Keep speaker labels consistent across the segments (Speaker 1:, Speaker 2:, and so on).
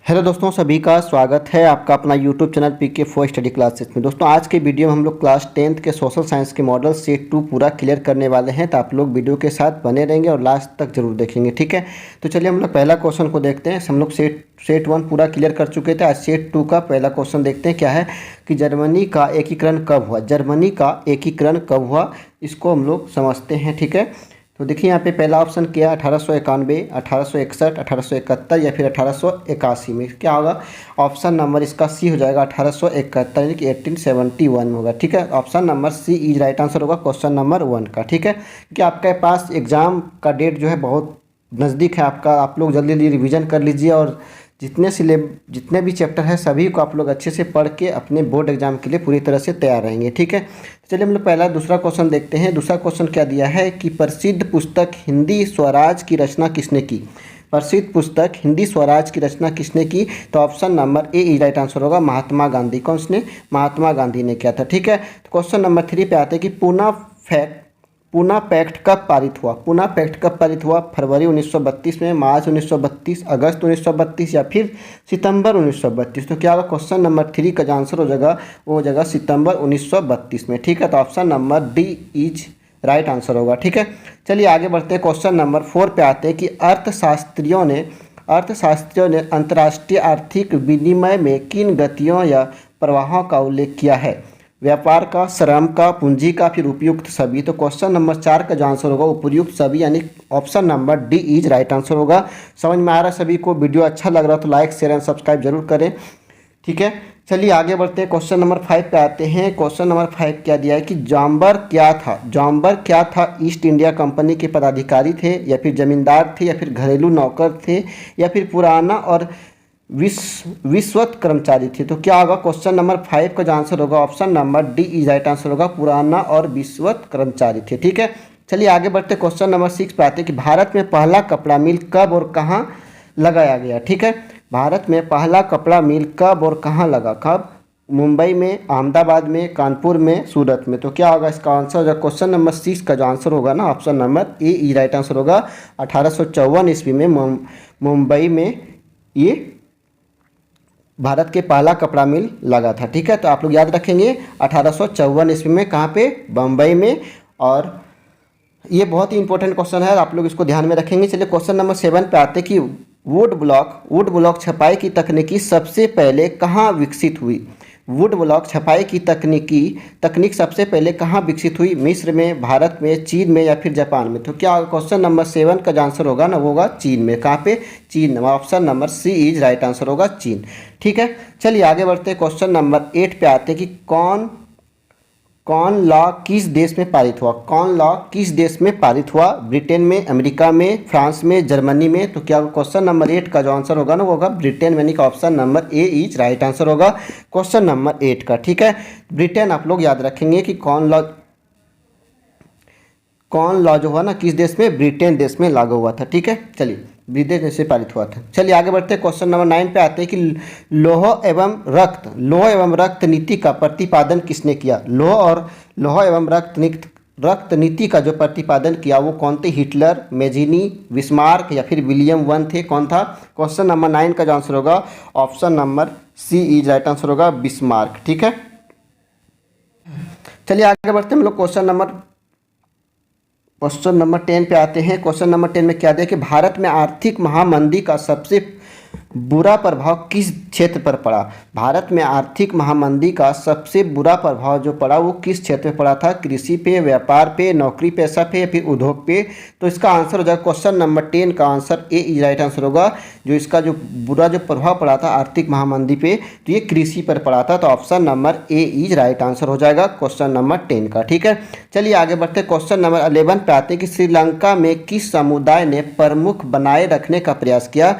Speaker 1: Hello दोस्तों, सभी का स्वागत है आपका अपना YouTube channel PK for study classes में। दोस्तों, आज के वीडियो में हम लोग क्लास 10th के सोशल साइंस के मॉडल सेट 2 पूरा क्लियर करने वाले हैं। तो आप लोग वीडियो के साथ बने रहेंगे और लास्ट तक जरूर देखेंगे, ठीक है। तो चलिए हम लोग पहला क्वेश्चन को देखते हैं। हम लोग सेट 1 पूरा क्लियर कर चुके थे। आज सेट 2 का पहला क्वेश्चन देखते हैं क्या है कि जर्मनी का एकीकरण कब हुआ। जर्मनी का एकीकरण कब हुआ, इसको हम लोग समझते हैं, ठीक है। तो देखिए यहाँ पे पहला ऑप्शन क्या है, 1891, 1861, 1871 या फिर 1881 में क्या होगा। ऑप्शन नंबर इसका सी हो जाएगा, 1871 यानी कि 1871 होगा, ठीक है। Option number C is right answer होगा क्वेश्चन नंबर 1 का, ठीक है। कि आपके पास एग्ज़ाम का डेट जो है बहुत नज़दीक है आपका, आप लोग जल्दी जल्दी रिवीजन कर लीजिए और जितने भी चैप्टर है सभी को आप लोग अच्छे से पढ़ के अपने बोर्ड एग्जाम के लिए पूरी तरह से तैयार रहेंगे, ठीक है। तो चलिए हम लोग पहला दूसरा क्वेश्चन देखते हैं। दूसरा क्वेश्चन क्या दिया है कि प्रसिद्ध पुस्तक हिंदी स्वराज की रचना किसने की। प्रसिद्ध पुस्तक हिंदी स्वराज की रचना किसने की। तो option number A is right answer होगा महात्मा गांधी। कौन ने, महात्मा गांधी ने किया था, ठीक है। तो क्वेश्चन नंबर 3 पे आते हैं कि पूना पैक्ट कब पारित हुआ। पूना पैक्ट कब पारित हुआ, फरवरी 1932 में, मार्च 1932, अगस्त 1932 या फिर सितंबर 1932। तो क्या होगा, क्वेश्चन नंबर 3 का जो आंसर हो जाएगा वो हो जाएगा सितंबर 1932 में, ठीक है। तो option number D is right answer होगा, ठीक है। चलिए आगे बढ़ते हैं। क्वेश्चन नंबर 4 पे आते हैं कि अर्थशास्त्रियों ने अंतर्राष्ट्रीय आर्थिक विनिमय में किन गतियों या प्रवाहों का उल्लेख किया है। व्यापार का, श्रम का, पूंजी का, फिर उपयुक्त सभी। तो क्वेश्चन नंबर 4 का जो आंसर होगा उपयुक्त सभी यानी option number D is right answer होगा। समझ में आ रहा है सभी को। वीडियो अच्छा लग रहा है तो लाइक शेयर एंड सब्सक्राइब जरूर करें, ठीक है। चलिए आगे बढ़ते हैं। क्वेश्चन नंबर 5 पे आते हैं। क्वेश्चन नंबर 5 क्या दिया है कि जाम्बर क्या था। जाम्बर क्या था, ईस्ट इंडिया कंपनी के पदाधिकारी थे या फिर जमींदार थे या फिर घरेलू नौकर थे या फिर पुराना और विश्वत कर्मचारी थे। तो क्या होगा, क्वेश्चन नंबर 5 का जो आंसर होगा option number D is right answer होगा पुराना और विश्वत कर्मचारी थे, ठीक है। चलिए आगे बढ़ते क्वेश्चन नंबर 6 पे आते हैं कि भारत में पहला कपड़ा मिल कब और कहाँ लगाया गया, ठीक है। भारत में पहला कपड़ा मिल कब और कहाँ लगा, कब, मुंबई में, अहमदाबाद में, कानपुर में, सूरत में। तो क्या होगा इसका आंसर जो क्वेश्चन नंबर 6 का जो आंसर होगा ना option number A is right answer होगा। 1854 ईस्वी में मुंबई में ये भारत के पहला कपड़ा मिल लगा था, ठीक है। तो आप लोग याद रखेंगे 1854 ईस्वी में, कहाँ पे, बम्बई में। और ये बहुत ही इंपॉर्टेंट क्वेश्चन है, आप लोग इसको ध्यान में रखेंगे। चलिए क्वेश्चन नंबर 7 पे आते कि वुड ब्लॉक छपाई की तकनीकी सबसे पहले कहाँ विकसित हुई। वुड ब्लॉक छपाई की तकनीक सबसे पहले कहाँ विकसित हुई, मिस्र में, भारत में, चीन में या फिर जापान में। तो क्या क्वेश्चन नंबर 7 का जो आंसर होगा ना वो होगा चीन में। कहाँ पे, चीन। Option number C is right answer होगा चीन, ठीक है। चलिए आगे बढ़ते हैं। क्वेश्चन नंबर 8 पे आते हैं कि कौन लॉ किस देश में पारित हुआ। कौन लॉ किस देश में पारित हुआ, ब्रिटेन में, अमेरिका में, फ्रांस में, जर्मनी में। तो क्या क्वेश्चन नंबर 8 का जो आंसर होगा ना वो होगा ब्रिटेन यानी कि option number A is right answer होगा क्वेश्चन नंबर 8 का, ठीक है। ब्रिटेन आप लोग याद रखेंगे कि कौन लॉ जो हुआ ना किस देश में, ब्रिटेन देश में लागू हुआ था, ठीक है। चलिए ब्रिटेन देश से पारित हुआ था। चलिए आगे बढ़ते हैं। क्वेश्चन नंबर 9 पे आते हैं कि लौह एवं रक्त नीति का प्रतिपादन किसने किया। लौह एवं रक्त नीति का जो प्रतिपादन किया वो कौन थे, हिटलर, मेजिनी, बिस्मार्क या फिर विलियम वन थे। कौन था, क्वेश्चन नंबर 9 का जो आंसर होगा option number C is right answer होगा बिस्मार्क, ठीक है। चलिए आगे बढ़ते हैं हम लोग क्वेश्चन नंबर 10 पे आते हैं। क्वेश्चन नंबर 10 में क्या दिया कि भारत में आर्थिक महामंदी का सबसे बुरा प्रभाव किस क्षेत्र पर पड़ा। भारत में आर्थिक महामंदी का सबसे बुरा प्रभाव जो पड़ा वो किस क्षेत्र पे पड़ा था, कृषि पे, व्यापार पे, नौकरी पेशा पे या फिर उद्योग पे। तो इसका आंसर हो जाएगा क्वेश्चन नंबर 10 का answer A is right answer होगा। जो इसका जो बुरा जो प्रभाव पड़ा था आर्थिक महामंदी पे तो ये कृषि पर पड़ा था। तो option number A is right answer हो जाएगा क्वेश्चन नंबर 10 का, ठीक है। चलिए आगे बढ़ते क्वेश्चन नंबर 11 पे आते हैं कि श्रीलंका में किस समुदाय ने प्रमुख बनाए रखने का प्रयास किया।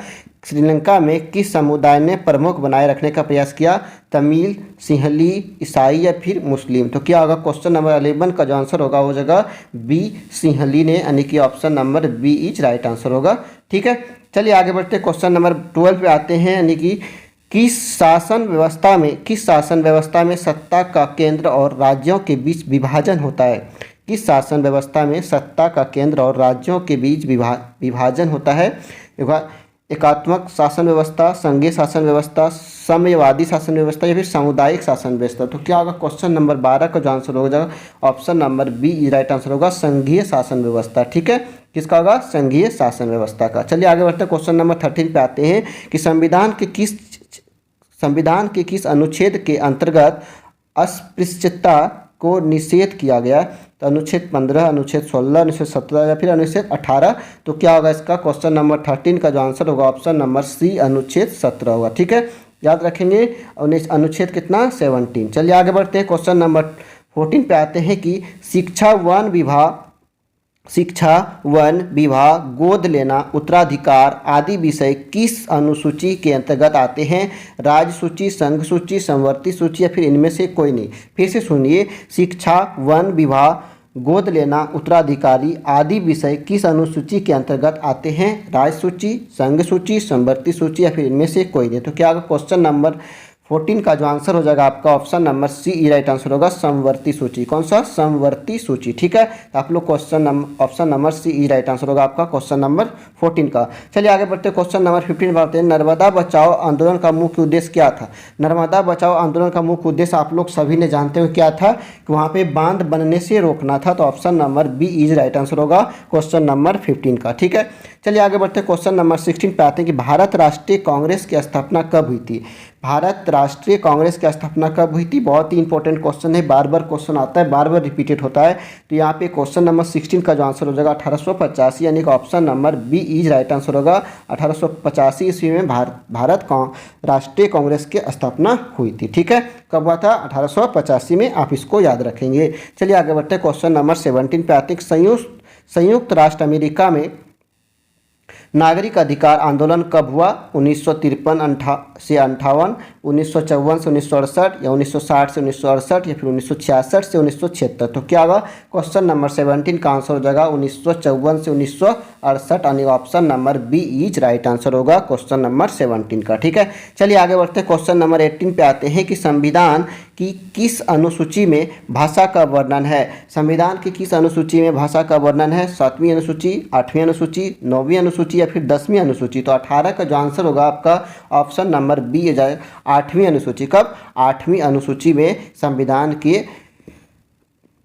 Speaker 1: श्रीलंका में किस समुदाय ने प्रमुख बनाए रखने का प्रयास किया, तमिल, सिंहली, ईसाई या फिर मुस्लिम। तो क्या होगा, क्वेश्चन नंबर 11 का जो आंसर होगा वो जगह बी सिंहली ने यानी कि option number B is right answer होगा, ठीक है। चलिए आगे बढ़ते क्वेश्चन नंबर 12 पे आते हैं यानी कि किस शासन व्यवस्था में सत्ता का केंद्र और राज्यों के बीच विभाजन होता है। किस शासन व्यवस्था में सत्ता का केंद्र और राज्यों के बीच विभाजन होता है। एकात्मक शासन व्यवस्था, संघीय शासन व्यवस्था, साम्यवादी शासन व्यवस्था या फिर सामुदायिक शासन व्यवस्था। तो क्या होगा क्वेश्चन नंबर 12 का जो आंसर हो जाएगा option number B right answer होगा, संघीय शासन व्यवस्था। ठीक है, किसका होगा? संघीय शासन व्यवस्था का। चलिए आगे बढ़ते हैं, क्वेश्चन नंबर 13 पे आते हैं कि संविधान के किस अनुच्छेद के अंतर्गत अस्पृश्यता को निषेध किया गया? तो अनुच्छेद 15, अनुच्छेद 16, अनुच्छेद 17 या फिर अनुच्छेद 18। तो क्या होगा इसका क्वेश्चन नंबर 13 का जो आंसर होगा ऑप्शन नंबर सी अनुच्छेद 17 होगा। ठीक है, याद रखेंगे। अनुच्छेद कितना? 17। चलिए आगे बढ़ते हैं, क्वेश्चन नंबर 14 पे आते हैं कि शिक्षा वन विवाह, गोद लेना, उत्तराधिकार आदि विषय किस अनुसूची के अंतर्गत आते हैं? राज्य सूची, संघ सूची, समवर्ती सूची या फिर इनमें से कोई नहीं। फिर से सुनिए, शिक्षा, वन विवाह, गोद लेना, उत्तराधिकारी आदि विषय किस अनुसूची के अंतर्गत आते हैं? राज्य सूची, संघ सूची, समवर्ती सूची या फिर इनमें से कोई नहीं। तो क्या होगा क्वेश्चन नंबर 14 का जो आंसर हो जाएगा आपका option number C right answer होगा, समवर्ती सूची। कौन सा? समवर्ती सूची। ठीक है, तो आप लोग option number C right answer होगा आपका क्वेश्चन नंबर 14 का। चलिए आगे बढ़ते हैं, क्वेश्चन नंबर 15 बढ़ते हैं। नर्मदा बचाओ आंदोलन का मुख्य उद्देश्य क्या था? नर्मदा बचाओ आंदोलन का मुख्य उद्देश्य आप लोग सभी ने जानते हो क्या था कि वहाँ पे बांध बनने से रोकना था। तो option number B is right answer होगा क्वेश्चन नंबर 15 का। ठीक है, चलिए आगे बढ़ते हैं, क्वेश्चन नंबर 16 पे आते हैं कि भारत राष्ट्रीय कांग्रेस की स्थापना कब हुई थी? भारत राष्ट्रीय कांग्रेस की स्थापना कब हुई थी? बहुत ही इंपॉर्टेंट क्वेश्चन है, बार बार क्वेश्चन आता है, बार बार रिपीटेड होता है। तो यहाँ पे क्वेश्चन नंबर 16 का जो आंसर हो जाएगा 1885, यानी कि option number B is right answer होगा। 1885 ईस्वी में भारत राष्ट्रीय कांग्रेस की स्थापना हुई थी। ठीक है, कब हुआ था? 1885 में, आप इसको याद रखेंगे। चलिए आगे बढ़ते हैं, क्वेश्चन नंबर 17 पे आते हैं। संयुक्त राष्ट्र अमेरिका में नागरिक अधिकार आंदोलन कब हुआ? 1953 से 58, 1954 से 1968 या 1960 से 1968 या फिर 1966 से 1976। तो क्या होगा क्वेश्चन नंबर 17 का आंसर हो जाएगा 1954 से 1968, यानी option number B is right answer होगा क्वेश्चन नंबर 17 का। ठीक है, चलिए आगे बढ़ते हैं, क्वेश्चन नंबर 18 पे आते हैं कि संविधान की किस अनुसूची में भाषा का वर्णन है? संविधान की किस अनुसूची में भाषा का वर्णन है? 7वीं अनुसूची, 8वीं अनुसूची, 9वीं अनुसूची या फिर 10वीं अनुसूची। तो 18 का जो आंसर होगा आपका ऑप्शन नंबर बी हो जाए 8वीं अनुसूची। कब? 8वीं अनुसूची में संविधान की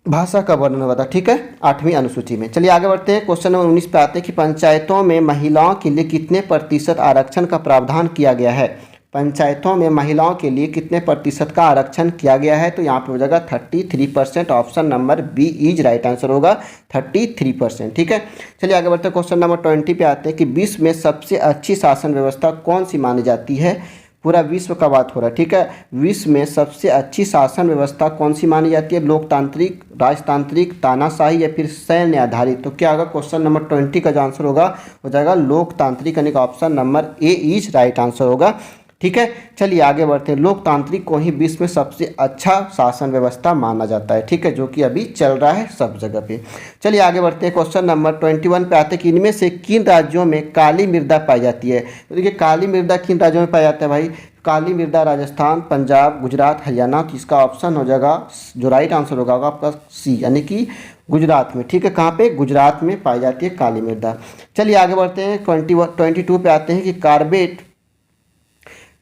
Speaker 1: भाषा का वर्णन हुआ था। ठीक है, 8वीं अनुसूची में। चलिए आगे बढ़ते हैं, क्वेश्चन नंबर 19 पे आते हैं कि पंचायतों में महिलाओं के लिए कितने प्रतिशत आरक्षण का प्रावधान किया गया है? पंचायतों में महिलाओं के लिए कितने प्रतिशत का आरक्षण किया गया है? तो यहाँ पे हो जाएगा 33%, option number B is right answer होगा 33%। ठीक है, चलिए आगे बढ़ते हैं, क्वेश्चन नंबर 20 पे आते हैं कि विश्व में सबसे अच्छी शासन व्यवस्था कौन सी मानी जाती है? पूरा विश्व का बात हो रहा है। ठीक है, विश्व में सबसे अच्छी शासन व्यवस्था कौन सी मानी जाती है? लोकतांत्रिक, राजतांत्रिक, तानाशाही या फिर सैन्य आधारित। तो क्या होगा क्वेश्चन नंबर 20 का जो आंसर होगा हो जाएगा लोकतांत्रिक, यानी कि option number A is right answer होगा। ठीक है, चलिए आगे बढ़ते हैं। लोकतांत्रिक को ही विश्व में सबसे अच्छा शासन व्यवस्था माना जाता है। ठीक है, जो कि अभी चल रहा है सब जगह पे। चलिए आगे बढ़ते हैं, क्वेश्चन नंबर 21 पे आते हैं कि इनमें से किन राज्यों में काली मृदा पाई जाती है? तो देखिए काली मृदा किन राज्यों में पाई जाता है भाई? काली मृदा राजस्थान, पंजाब, गुजरात, हरियाणा। तो इसका ऑप्शन हो जाएगा, जो राइट आंसर होगा आपका सी, यानी कि गुजरात में। ठीक है, कहाँ पे? गुजरात में पाई जाती है काली मृदा। चलिए आगे बढ़ते हैं, 22 पे आते हैं कि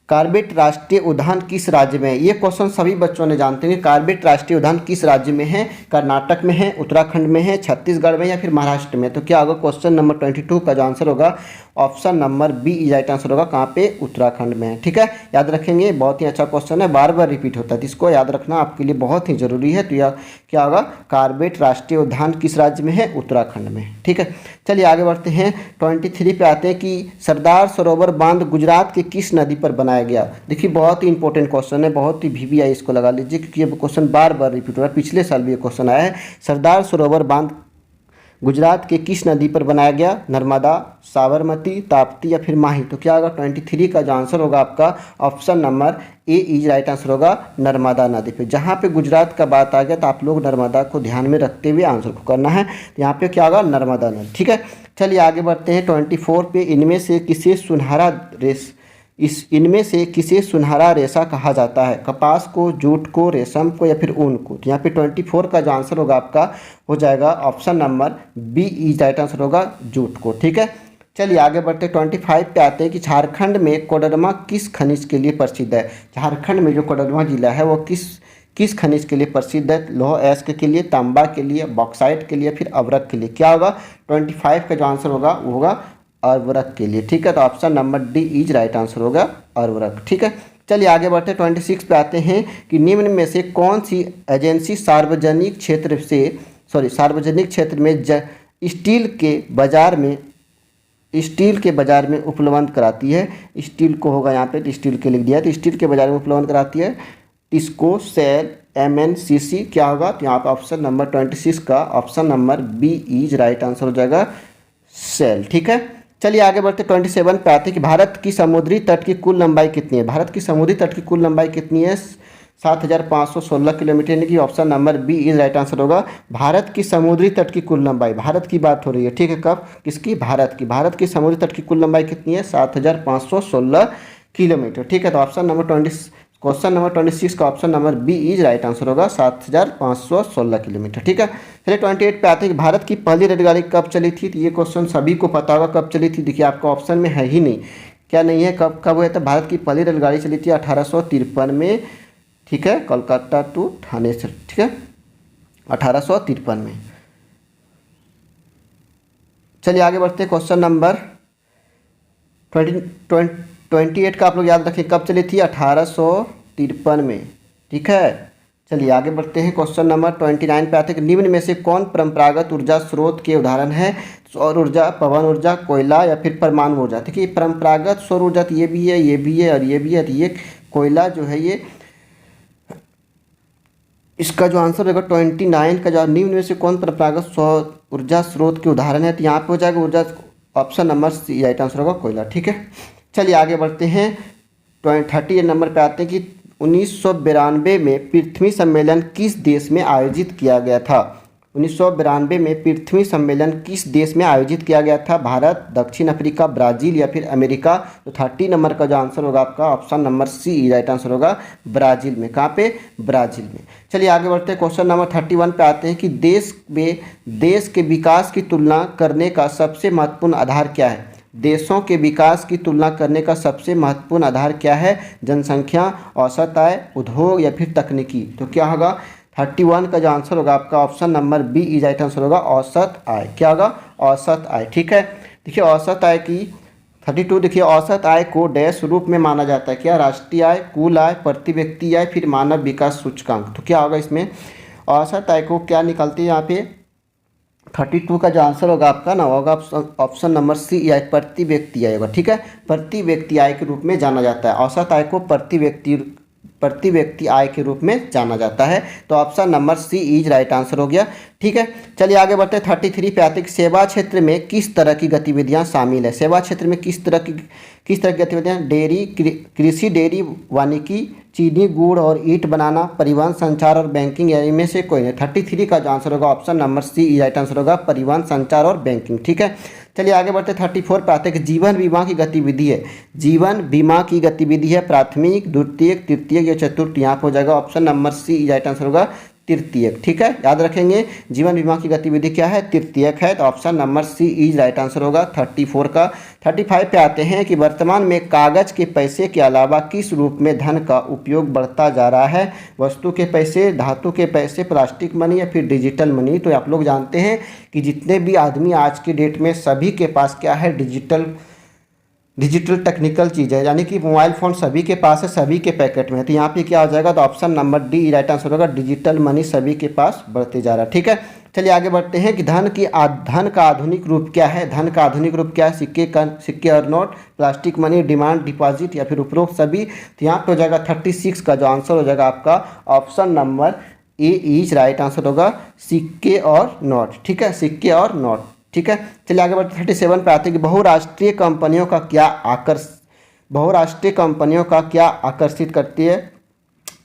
Speaker 1: कार्बेट राष्ट्रीय उद्यान किस राज्य में है? ये क्वेश्चन सभी बच्चों ने जानते हैं। कार्बेट राष्ट्रीय उद्यान किस राज्य में है? कर्नाटक में है, उत्तराखंड में है, छत्तीसगढ़ में या फिर महाराष्ट्र में। तो क्या होगा क्वेश्चन नंबर 22 का जो आंसर होगा option number B is right answer होगा, कहाँ पे? उत्तराखंड में है। ठीक है, याद रखेंगे, बहुत ही अच्छा क्वेश्चन है, बार बार रिपीट होता है, तो इसको याद रखना आपके लिए बहुत ही जरूरी है। तो यह क्या होगा, कार्बेट राष्ट्रीय उद्यान किस राज्य में है? उत्तराखंड में। ठीक है, चलिए आगे बढ़ते हैं, 23 पे आते हैं कि सरदार सरोवर बांध गुजरात के किस नदी पर बनाया गया? देखिए बहुत ही इंपॉर्टेंट क्वेश्चन है, बहुत ही VVI इसको लगा लीजिए, क्योंकि ये क्वेश्चन बार बार रिपीट हो रहा है। पिछले साल भी ये क्वेश्चन आया है। सरदार सरोवर बांध गुजरात के किस नदी पर बनाया गया? नर्मदा, साबरमती, ताप्ती या फिर माही। तो क्या होगा 23 का जो आंसर होगा आपका option number A is right answer होगा, नर्मदा नदी पे। जहाँ पे गुजरात का बात आ गया तो आप लोग नर्मदा को ध्यान में रखते हुए आंसर को करना है। तो यहाँ पे क्या होगा, नर्मदा नदी। ठीक है, चलिए आगे बढ़ते हैं 24 पे। इनमें से किसे सुनहरा रेशा कहा जाता है? कपास को, जूट को, रेशम को या फिर ऊन को। तो यहाँ पे 24 का जो आंसर होगा आपका हो जाएगा option number B is right answer होगा, जूट को। ठीक है, चलिए आगे बढ़ते 25 पे आते हैं कि झारखंड में कोडरमा किस खनिज के लिए प्रसिद्ध है। झारखंड में जो कोडरमा जिला है वो किस खनिज के लिए प्रसिद्ध है। लौह अयस्क के लिए, तांबा के लिए, बॉक्साइट के लिए, फिर अवरक के लिए। क्या होगा 25 का जो आंसर होगा वो होगा अवरक के लिए। ठीक है, तो option number D is right answer होगा अवरक। ठीक है, चलिए आगे बढ़ते 26 पे आते हैं कि निम्न में से कौन सी एजेंसी सार्वजनिक क्षेत्र में स्टील के बाजार में उपलब्ध कराती है। स्टील को होगा यहाँ पे स्टील के लिख दिया है, तो स्टील के बाजार में उपलब्ध कराती है टिस्को, सेल, एमएनसीसी। क्या होगा तो यहाँ पे ऑप्शन नंबर 26 का option number B is right answer हो जाएगा सेल। ठीक है, चलिए आगे बढ़ते 27 पे आते हैं कि भारत की समुद्री तट की कुल लंबाई कितनी है। भारत की समुद्री तट की कुल लंबाई कितनी है 7516 किलोमीटर, यानी कि option number B is right answer होगा। भारत की समुद्री तट की कुल लंबाई, भारत की बात हो रही है, ठीक है, कब किसकी, भारत की समुद्री तट की कुल लंबाई कितनी है 7516 किलोमीटर। ठीक है, तो क्वेश्चन नंबर 26 का option number B is right answer होगा 7516 किलोमीटर। ठीक है, चलिए 28 पे आते हैं कि भारत की पहली रेलगाड़ी कब चली थी। तो ये क्वेश्चन सभी को पता होगा कब चली थी, देखिए आपका ऑप्शन में है ही नहीं, क्या नहीं है, कब हुआ था। भारत की पहली रेलगाड़ी चली थी 1853 में। ठीक है, कोलकाता टू ठाणे से, ठीक है, 1853 में। चलिए आगे बढ़ते हैं क्वेश्चन नंबर 28 का आप लोग याद रखिए कब चली थी 1853 में। ठीक है, चलिए आगे बढ़ते हैं क्वेश्चन नंबर 29 पे आते हैं कि निम्न में से कौन परंपरागत ऊर्जा स्रोत के उदाहरण है। सौर ऊर्जा, पवन ऊर्जा, कोयला या फिर परमाणु ऊर्जा। देखिए परंपरागत सौर ऊर्जा तो ये भी है, ये भी है और ये भी है, तो ये कोयला जो है ये इसका जो आंसर होगा 29 का जो निम्न में से कौन परंपरागत सौर ऊर्जा स्रोत के उदाहरण है, तो यहाँ पे हो जाएगा ऊर्जा option number C right answer होगा कोयला। ठीक है, चलिए आगे बढ़ते हैं 30 नंबर पे आते हैं कि 1992 में पृथ्वी सम्मेलन किस देश में आयोजित किया गया था। 1992 में पृथ्वी सम्मेलन किस देश में आयोजित किया गया था। भारत, दक्षिण अफ्रीका, ब्राज़ील या फिर अमेरिका। तो 30 नंबर का जो आंसर होगा आपका option number C right answer होगा ब्राज़ील में। कहाँ पे, ब्राज़ील में। चलिए आगे बढ़ते हैं क्वेश्चन नंबर 31 पे आते हैं कि देश के विकास की तुलना करने का सबसे महत्वपूर्ण आधार क्या है। देशों के विकास की तुलना करने का सबसे महत्वपूर्ण आधार क्या है। जनसंख्या, औसत आय, उद्योग या फिर तकनीकी। तो क्या होगा 31 का जो आंसर होगा आपका option number B is right answer होगा औसत आय। क्या होगा, औसत आय। ठीक है, देखिए औसत आय की 32, देखिए औसत आय को डैश रूप में माना जाता है। क्या, राष्ट्रीय आय, कुल आय, प्रति व्यक्ति आय, फिर मानव विकास सूचकांक। तो क्या होगा इसमें औसत आय को क्या निकलती है यहाँ पे 32 का जो आंसर होगा आपका ना होगा ऑप्शन नंबर सी आय, प्रति व्यक्ति आय होगा। ठीक है, प्रति व्यक्ति आय के रूप में जाना जाता है। औसत आय को प्रति व्यक्ति आय के रूप में जाना जाता है। तो option number C is right answer हो गया। ठीक है, चलिए आगे बढ़ते हैं 33 पे आते हैं कि सेवा क्षेत्र में किस तरह की गतिविधियां शामिल है। सेवा क्षेत्र में किस तरह की गतिविधियां, डेयरी, कृषि, डेयरी, वानिकी, चीनी, गुड़ और ईंट बनाना, परिवहन, संचार और बैंकिंग, या इनमें से कोई नहीं। 33 का जो आंसर होगा option number C right answer होगा परिवहन, संचार और बैंकिंग। ठीक है, चलिए आगे बढ़ते 34 पे आते हैं कि जीवन बीमा की गतिविधि है। जीवन बीमा की गतिविधि है प्राथमिक, द्वितीयक, तृतीयक या चतुर्थ। यहाँ पर हो जाएगा option number C right answer होगा तृतीयक। ठीक है, याद रखेंगे जीवन बीमा की गतिविधि क्या है, तृतीयक है। तो option number C is right answer होगा 34 का। 35 पे आते हैं कि वर्तमान में कागज के पैसे के अलावा किस रूप में धन का उपयोग बढ़ता जा रहा है। वस्तु के पैसे, धातु के पैसे, प्लास्टिक मनी या फिर डिजिटल मनी। तो आप लोग जानते हैं कि जितने भी आदमी आज के डेट में सभी के पास क्या है, डिजिटल टेक्निकल चीज़ है, यानी कि मोबाइल फ़ोन सभी के पास है, सभी के पैकेट में है। तो यहाँ पे क्या हो जाएगा, तो option number D right answer होगा डिजिटल मनी सभी के पास बढ़ते जा रहा है। ठीक है, चलिए आगे बढ़ते हैं कि धन का आधुनिक रूप क्या है। धन का आधुनिक रूप क्या है, सिक्के और note, plastic money, demand deposit या फिर उपरोक्त सभी। तो यहाँ पे हो जाएगा 36 का जो आंसर हो जाएगा आपका option number A is right answer होगा सिक्के और नोट। ठीक है, सिक्के और नोट। ठीक है, चलिए आगे बढ़ते 37 पे आते हैं कि बहुराष्ट्रीय कंपनियों का क्या आकर्षित करती है।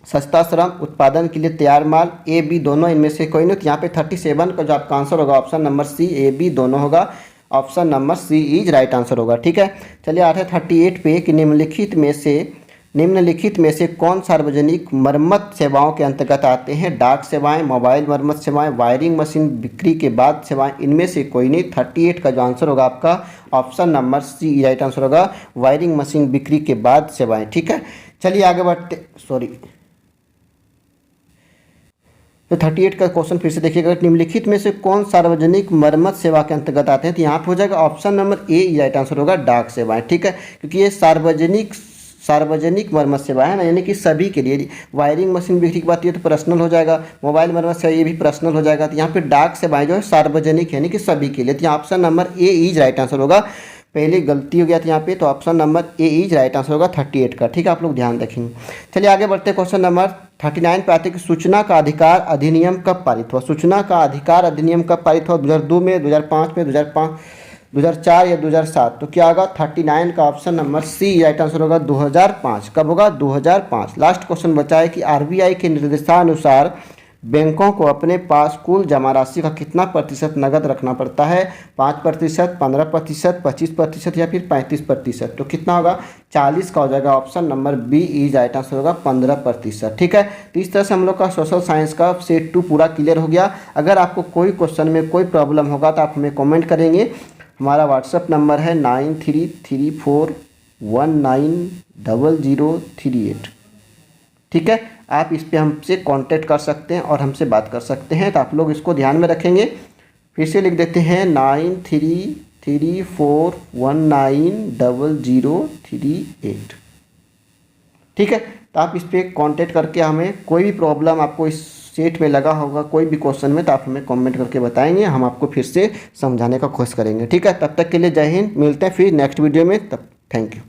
Speaker 1: सस्ता श्रम, उत्पादन के लिए तैयार माल, ए बी दोनों, इनमें से कोई नहीं। तो यहाँ पे 37 का जो आपका आंसर होगा option number C A B दोनों होगा। Option number C is right answer होगा। ठीक है, चलिए आते हैं 38 पे कि निम्नलिखित में से निम्नलिखित में से कौन सार्वजनिक मरम्मत सेवाओं के अंतर्गत आते हैं? डाक सेवाएं, मोबाइल मरम्मत सेवाएं, वायरिंग मशीन बिक्री के बाद सेवाएं। इनमें से कोई नहीं। 38 का जो आंसर होगा आपका option number C right answer होगा, वायरिंग मशीन बिक्री के बाद सेवाएं। ठीक है, चलिए आगे बढ़ते। तो 38 का क्वेश्चन फिर से देखिएगा, निम्नलिखित में से कौन सार्वजनिक मरम्मत सेवा के अंतर्गत आते हैं? तो यहाँ पे हो जाएगा option number A right answer होगा, डाक सेवाएं। ठीक है, क्योंकि ये सार्वजनिक मरम्मत सेवा है ना, यानी कि सभी के लिए। वायरिंग मशीन बिक्री की बात ये तो पर्सनल हो जाएगा, मोबाइल मरम्मत सेवा ये भी पर्सनल हो जाएगा। तो यहाँ पे डाक सेवाएं जो है सार्वजनिक यानी कि सभी के लिए। तो यहाँ option number A is right answer होगा। पहले गलती हो गया था यहाँ पे, तो option number A is right answer होगा 38 का। ठीक है, आप लोग ध्यान रखेंगे। चलिए आगे बढ़ते हैं, क्वेश्चन नंबर 39 पे आते हैं कि सूचना का अधिकार अधिनियम कब पारित हुआ? सूचना का अधिकार अधिनियम कब पारित हुआ? 2002 में, 2005 में, 2004 या 2007? तो क्या होगा? 39 का option number C right answer होगा 2005। कब होगा? 2005। लास्ट क्वेश्चन बचा है कि आरबीआई के निर्देशानुसार बैंकों को अपने पास कुल जमा राशि का कितना प्रतिशत नगद रखना पड़ता है? 5%, 15%, 25% या फिर 35%? तो कितना होगा? 40 का हो जाएगा, option number B is right answer होगा 15%। ठीक है, तो इस तरह से हम लोग का सोशल साइंस का सेट 2 पूरा क्लियर हो गया। अगर आपको कोई क्वेश्चन में कोई प्रॉब्लम होगा तो आप हमें कॉमेंट करेंगे। हमारा व्हाट्सएप नंबर है 9334190038। ठीक है, आप इस पे हमसे कांटेक्ट कर सकते हैं और हमसे बात कर सकते हैं। तो आप लोग इसको ध्यान में रखेंगे। फिर से लिख देते हैं 9334190038। ठीक है, तो आप इस पे कांटेक्ट करके हमें कोई भी प्रॉब्लम आपको इस सेट में लगा होगा, कोई भी क्वेश्चन में, तो आप हमें कमेंट करके बताएंगे। हम आपको फिर से समझाने का कोशिश करेंगे। ठीक है, तब तक के लिए जय हिंद। मिलते हैं फिर नेक्स्ट वीडियो में। तब थैंक यू।